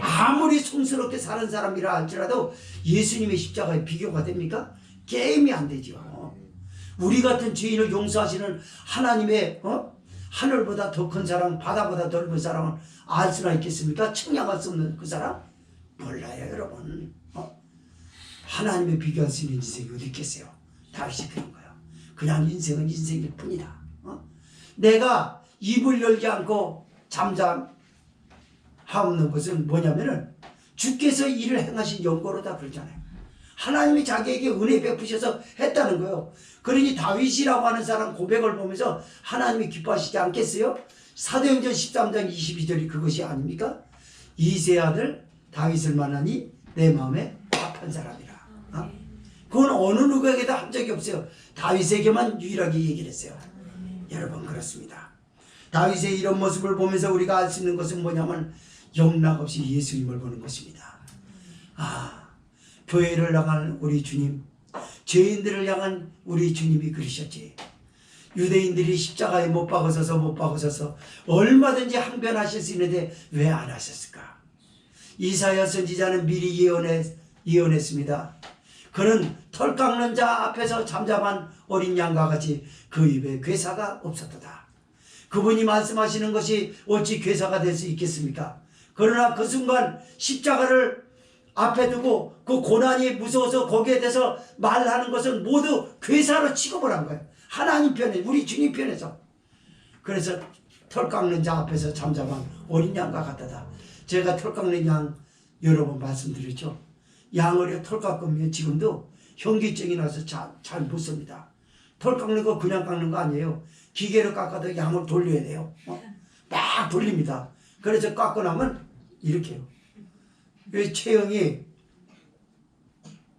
아무리 성스럽게 사는 사람이라 할지라도 예수님의 십자가에 비교가 됩니까? 게임이 안 되죠. 우리 같은 죄인을 용서하시는 하나님의 하늘보다 더 큰 사랑, 바다보다 더 넓은 사랑을 알 수나 있겠습니까? 측량할 수 없는 그 사랑? 몰라요, 여러분. 하나님의 비교할 수 있는 인생이 어디 있겠어요? 다윗이 그런 거예요. 그냥 인생은 인생일 뿐이다. 내가 입을 열지 않고 잠잠하는 것은 뭐냐면은 주께서 일을 행하신 영광으로다 그러잖아요. 하나님이 자기에게 은혜 베푸셔서 했다는 거예요. 그러니 다윗이라고 하는 사람 고백을 보면서 하나님이 기뻐하시지 않겠어요? 사도행전 13장 22절이 그것이 아닙니까? 이세 아들 다윗을 만나니 내 마음에 합한 사람이라. 그건 어느 누구에게도 한 적이 없어요. 다윗에게만 유일하게 얘기를 했어요. 여러분, 그렇습니다. 다윗의 이런 모습을 보면서 우리가 알 수 있는 것은 뭐냐면 영락없이 예수님을 보는 것입니다. 교회를 향한 우리 주님, 죄인들을 향한 우리 주님이 그러셨지. 유대인들이 십자가에 못 박으셔서 얼마든지 항변하실 수 있는데 왜 안 하셨을까? 이사야 선지자는 미리 예언했습니다. 그는 털 깎는 자 앞에서 잠잠한 어린 양과 같이 그 입에 괴사가 없었도다. 그분이 말씀하시는 것이 어찌 괴사가 될 수 있겠습니까? 그러나 그 순간 십자가를 앞에 두고 그 고난이 무서워서 거기에 대해서 말하는 것은 모두 괴사로 취급을 한 거예요. 하나님 편에, 우리 주님 편에서. 그래서 털 깎는 자 앞에서 잠잠한 어린 양과 같다다. 제가 털 깎는 양 여러 번 말씀드렸죠. 양을 털 깎으면 지금도 현기증이 나서 잘 못 씁니다. 털 깎는 거 그냥 깎는 거 아니에요. 기계로 깎아도 양을 돌려야 돼요. 막 돌립니다. 그래서 깎고 나면 이렇게 해요. 왜 체형이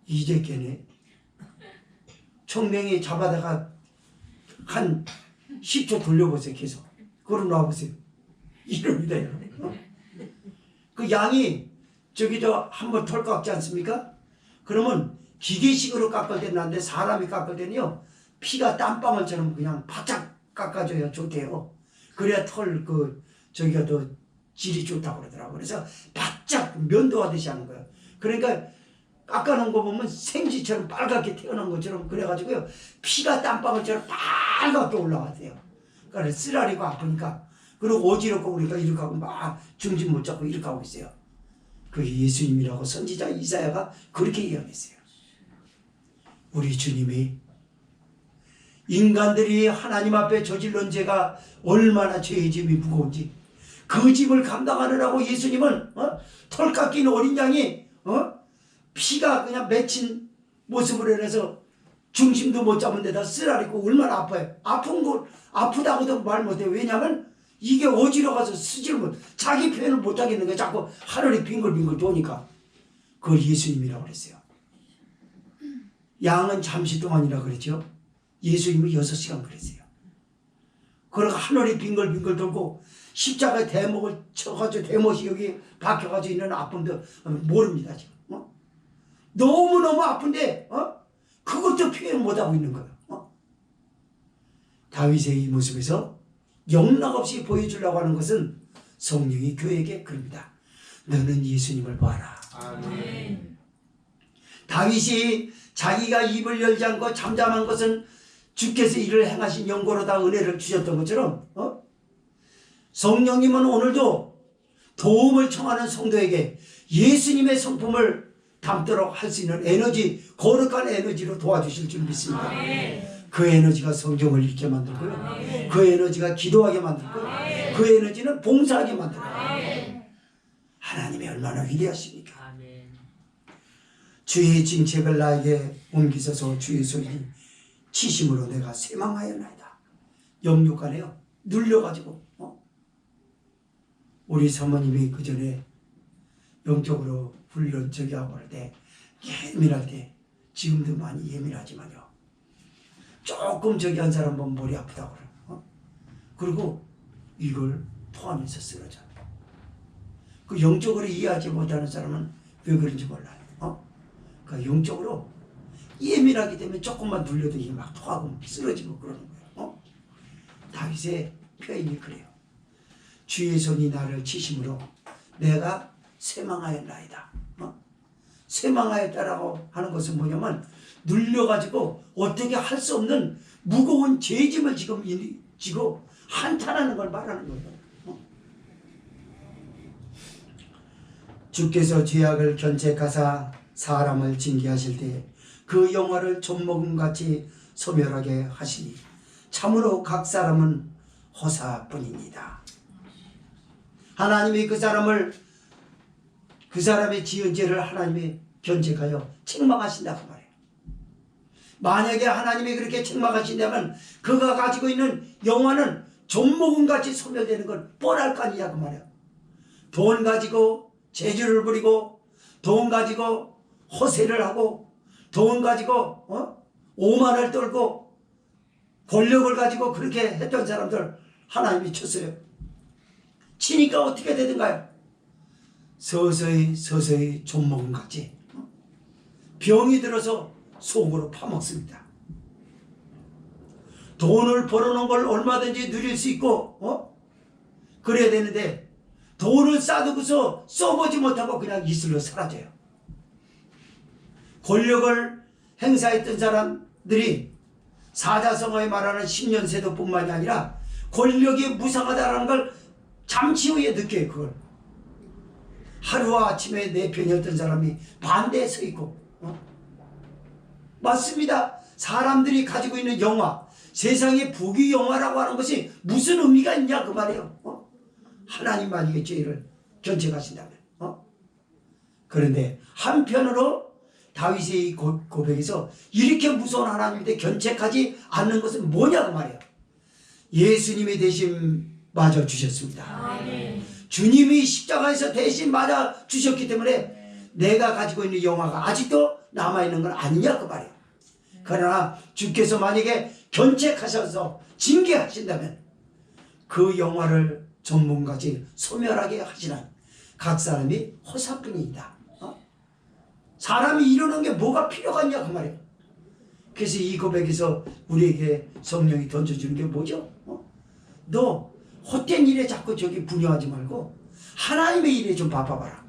이제 깨네. 청명이 잡아다가 한 10초 돌려보세요. 계속. 그럼 놔보세요. 이럽니다. 그 양이 저기 한번 털 깎지 않습니까? 그러면 기계식으로 깎을 때는 안 돼. 사람이 깎을 때는요, 피가 땀방울처럼 그냥 바짝 깎아줘야 좋대요. 그래야 저기가 더 질이 좋다고 그러더라고요. 그래서 바짝 면도하듯이 하는 거예요. 그러니까 깎아놓은 거 보면 생쥐처럼 빨갛게 태어난 것처럼 그래가지고요, 피가 땀방울처럼 빨갛게 올라왔대요. 그러니까 쓰라리고 아프니까. 그리고 어지럽고 그러니까 이렇게 하고 막 중심 못 잡고 이렇게 하고 있어요. 그 예수님이라고 선지자 이사야가 그렇게 이야기했어요. 우리 주님이 인간들이 하나님 앞에 저질른 죄가 얼마나 죄의 짐이 무거운지 그 짐을 감당하느라고 예수님은 털 깎인 어린 양이 피가 그냥 맺힌 모습으로 해서 중심도 못 잡은 데다 쓰라리고 얼마나 아파요. 아프다고도 말 못해요. 왜냐하면 이게 어지러워서 쓰지를 못, 자기 표현을 못 하겠는 거예요. 자꾸 하늘이 빙글빙글 도니까. 그걸 예수님이라고 그랬어요. 양은 잠시 동안이라 그랬죠. 예수님은 6시간 그랬어요. 그러고 하늘이 빙글빙글 돌고 십자가에 대목을 쳐가지고 대못이 여기 박혀가지고 있는 아픔도 모릅니다. 지금. 너무너무 아픈데 그것도 표현 못하고 있는 거예요. 다윗의 이 모습에서 영락없이 보여주려고 하는 것은 성령이 교회에게 그럽니다. 너는 예수님을 봐라. 아멘. 다윗이 자기가 입을 열지 않고 잠잠한 것은 주께서 이를 행하신 영고로다 은혜를 주셨던 것처럼 성령님은 오늘도 도움을 청하는 성도에게 예수님의 성품을 담도록 할 수 있는 에너지, 거룩한 에너지로 도와주실 줄 믿습니다. 아멘. 그 에너지가 성경을 읽게 만들고요. 아멘. 그 에너지가 기도하게 만들고요. 아멘. 그 에너지는 봉사하게 만들고요. 아멘. 하나님이 얼마나 위대하십니까? 아멘. 주의 징책을 나에게 옮기소서. 주의 소리 치심으로 내가 쇠망하였나이다. 영육간에요. 눌려가지고 우리 사모님이 그 전에 영적으로 훈련 저기 하고 할 때 예민할 때 지금도 많이 예민하지만요. 조금 저기 한 사람 보면 머리 아프다고 그래요. 그리고 이걸 토하면서 쓰러져. 그 영적으로 이해하지 못하는 사람은 왜 그런지 몰라요. 그 영적으로 예민하기 때문에 조금만 눌려도 이게 막 토하고 쓰러지고 그러는 거예요. 다윗의 표현이 그래요. 주의 손이 나를 치심으로 내가 쇠망하였나이다. 쇠망하였다라고 하는 것은 뭐냐면 눌려가지고 어떻게 할 수 없는 무거운 죄짐을 지금 지고 한탄하는 걸 말하는 거예요. 주께서 죄악을 견책하사 사람을 징계하실 때 그 영화를 좀먹음같이 소멸하게 하시니 참으로 각 사람은 허사뿐입니다. 하나님이 그 사람의 지은 죄를 하나님이 견책하여 책망하신다고 말해요. 만약에 하나님이 그렇게 책망하신다면 그가 가지고 있는 영화는 좀먹음같이 소멸되는 건 뻔할 거 아니냐 그 말이에요. 돈 가지고 재주를 부리고 돈 가지고 허세를 하고 돈 가지고 오만을 떨고 권력을 가지고 그렇게 했던 사람들 하나님이 쳤어요. 치니까 어떻게 되든가요? 서서히 좀먹음같이 병이 들어서 속으로 파먹습니다. 돈을 벌어놓은 걸 얼마든지 누릴 수 있고 그래야 되는데 돈을 쌓아두고서 써보지 못하고 그냥 이슬로 사라져요. 권력을 행사했던 사람들이 사자성어에 말하는 10년 세도뿐만이 아니라 권력이 무상하다는 걸 잠시 후에 느껴요. 그걸 하루아침에 내 편이었던 사람이 반대에 서 있고 맞습니다. 사람들이 가지고 있는 영화, 세상의 부귀영화라고 하는 것이 무슨 의미가 있냐 그 말이에요. 하나님만 이 죄를 견책하신다면. 그런데 한편으로 다윗의 이 고백에서 이렇게 무서운 하나님인데 견책하지 않는 것은 뭐냐고 말이에요. 예수님이 대신 맞아 주셨습니다. 주님이 십자가에서 대신 맞아 주셨기 때문에 내가 가지고 있는 영화가 아직도 남아있는 건 아니냐 그 말이에요. 그러나 주께서 만약에 견책하셔서 징계하신다면 그 영화를 전문까지 소멸하게 하시는 각 사람이 허사뿐이다. 사람이 이러는 게 뭐가 필요가 있냐 그 말이에요. 그래서 이 고백에서 우리에게 성령이 던져주는 게 뭐죠? 너 헛된 일에 자꾸 저기 분유하지 말고 하나님의 일에 좀 바빠봐라.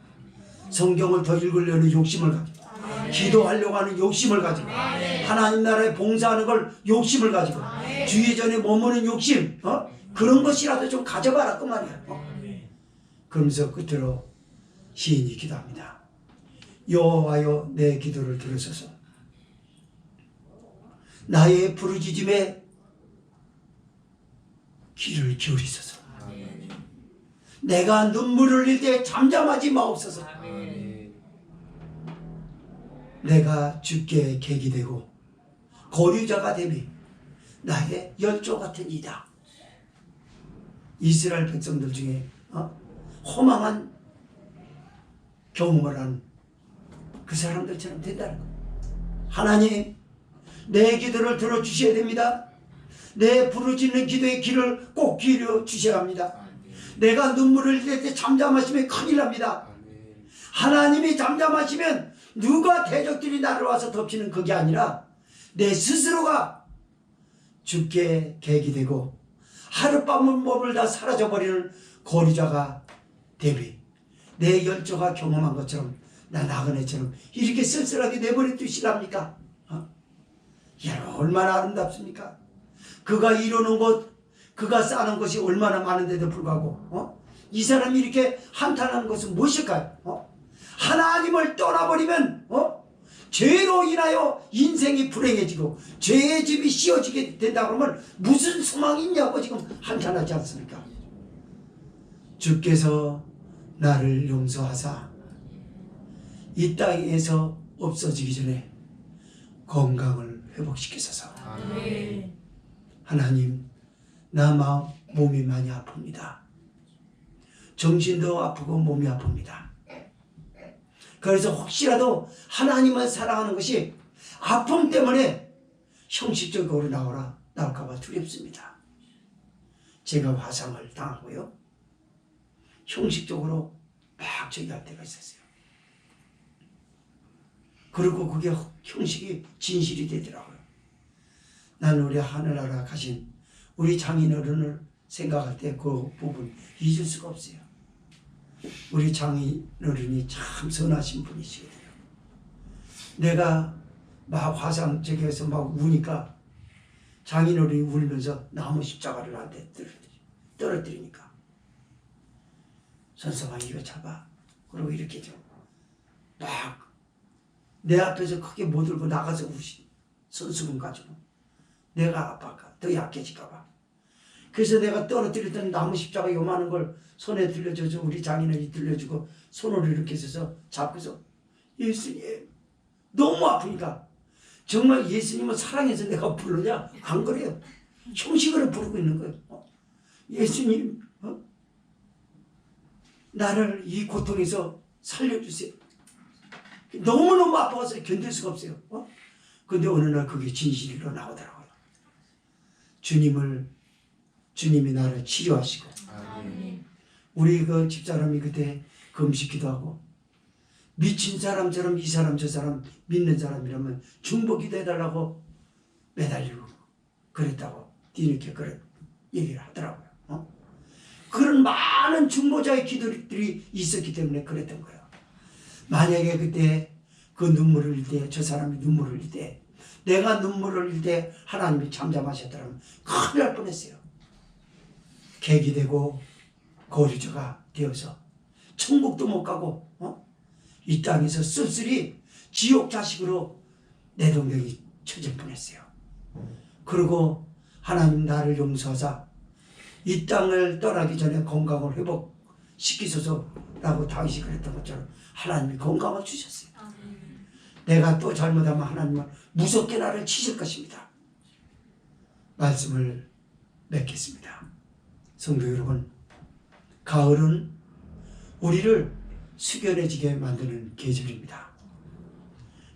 성경을 더 읽으려는 욕심을 가지고, 기도하려고 하는 욕심을 가지고, 하나님 나라에 봉사하는 걸 욕심을 가지고, 주의 전에 머무는 욕심, 그런 것이라도 좀 가져봐라 그 말이야. 그러면서 끝으로 시인이 기도합니다. 여호와여 내 기도를 들으소서. 나의 부르짖음에 귀를 기울이소서. 내가 눈물을 흘릴 때 잠잠하지 마옵소서. 내가 주께 객이 되고 거류자가 되며 나의 열조 같은 이다. 이스라엘 백성들 중에 허망한 경험을 한 그 사람들처럼 된다는 거예요. 하나님, 내 기도를 들어주셔야 됩니다. 내 부르짖는 기도의 귀를 꼭 기울여 주셔야 합니다. 내가 눈물을 흘릴 때 잠잠하시면 큰일 납니다. 하나님이 잠잠하시면 누가 대적들이 나를 와서 덮치는 그게 아니라 내 스스로가 주께 객이 되고 하룻밤을 머물다 사라져버리는 거류자가 대비 내 열조가 경험한 것처럼 나 나그네처럼 이렇게 쓸쓸하게 내버려 두시랍니까? 여러분 얼마나 아름답습니까? 그가 이루는 것, 그가 쌓는 것이 얼마나 많은데도 불구하고 이 사람이 이렇게 한탄하는 것은 무엇일까요? 하나님을 떠나버리면 죄로 인하여 인생이 불행해지고 죄의 집이 씌워지게 된다 그러면 무슨 소망이 있냐고 지금 한탄하지 않습니까? 주께서 나를 용서하사 이 땅에서 없어지기 전에 건강을 회복시키소서. 하나님, 나 몸이 많이 아픕니다. 정신도 아프고 몸이 아픕니다. 그래서 혹시라도 하나님을 사랑하는 것이 아픔 때문에 형식적으로 나올까봐 두렵습니다. 제가 화상을 당하고요, 형식적으로 막 저기 할 때가 있었어요. 그리고 그게 형식이 진실이 되더라고요. 나는 우리 하늘나라 가신 우리 장인어른을 생각할 때 그 부분 잊을 수가 없어요. 우리 장인어른이 참 선하신 분이시거든요. 내가 막 화상 저기에서 막 우니까 장인어른이 울면서 나무 십자가를 나한테 떨어뜨리니까 선생아 이거 잡아. 그리고 이렇게 좀 막 내 앞에서 크게 못 들고 나가서 우시 손수건 가지고 내가 아파가 더 약해질까봐. 그래서 내가 떨어뜨렸던 나무 십자가 요만한 걸 손에 들려줘서 우리 장인어른이 들려주고 손으로 이렇게 해서 잡고서 예수님 너무 아프니까 정말 예수님을 사랑해서 내가 부르냐? 안 그래요. 형식으로 부르고 있는 거예요. 예수님 나를 이 고통에서 살려주세요. 너무너무 아파서 견딜 수가 없어요. 근데 어느 날 그게 진실로 나오더라고요. 주님이 나를 치료하시고, 우리 그 집사람이 그때 금식기도 하고, 미친 사람처럼 이 사람 저 사람 믿는 사람이라면 중보기도 해달라고 매달리고 그랬다고 뒤늦게 그런 얘기를 하더라고요. 그런 많은 중보자의 기도들이 있었기 때문에 그랬던 거예요. 만약에 그때 그 눈물을 흘릴 때, 저 사람이 눈물을 흘릴 때, 내가 눈물을 흘릴 때 하나님이 잠잠하셨더라면 큰일 날 뻔했어요. 객이 되고 거류자가 되어서 천국도 못 가고 이 땅에서 쓸쓸히 지옥 자식으로 내동댕이 쳐질 뻔했어요. 그리고 하나님 나를 용서하사 이 땅을 떠나기 전에 건강을 시키소서라고 다윗이 그랬던 것처럼 하나님이 건강을 주셨어요. 내가 또 잘못하면 하나님은 무섭게 나를 치실 것입니다. 말씀을 맺겠습니다. 성도 여러분, 가을은 우리를 숙연해지게 만드는 계절입니다.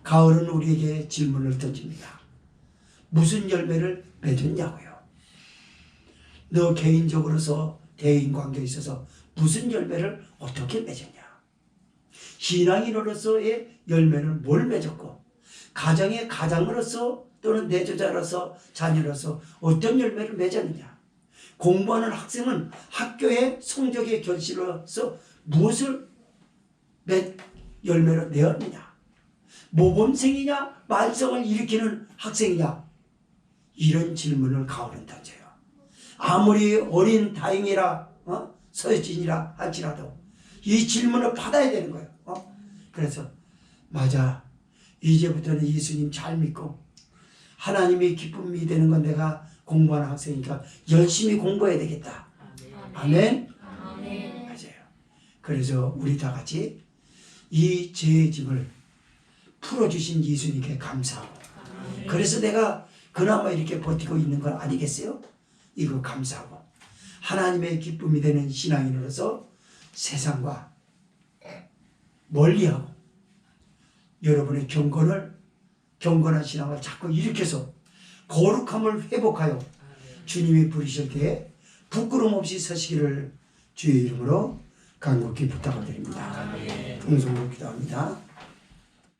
가을은 우리에게 질문을 던집니다. 무슨 열매를 맺었냐고요. 너 개인적으로서 대인관계에 있어서 무슨 열매를 어떻게 맺었냐. 신앙인으로서의 열매는 뭘 맺었고, 가정의 가장으로서 또는 내조자로서 자녀로서 어떤 열매를 맺었느냐. 공부하는 학생은 학교의 성적의 결실로서 무엇을 열매로 내었느냐. 모범생이냐 말썽을 일으키는 학생이냐. 이런 질문을 가을은 던져요. 아무리 어린 다행이라 서여진이라 할지라도 이 질문을 받아야 되는 거예요. 그래서 맞아, 이제부터는 예수님 잘 믿고 하나님의 기쁨이 되는 건 내가 공부하는 학생이니까 열심히 공부해야 되겠다. 아멘. 맞아요. 그래서 우리 다 같이 이 죄의 짐을 풀어주신 예수님께 감사하고, 그래서 내가 그나마 이렇게 버티고 있는 건 아니겠어요? 이거 감사하고 하나님의 기쁨이 되는 신앙인으로서 세상과 멀리하고 여러분의 경건한 신앙을 자꾸 일으켜서 거룩함을 회복하여 주님이 부르실 때에 부끄럼 없이 서시기를 주의 이름으로 간곡히 부탁을 드립니다. 동성으로 기도합니다.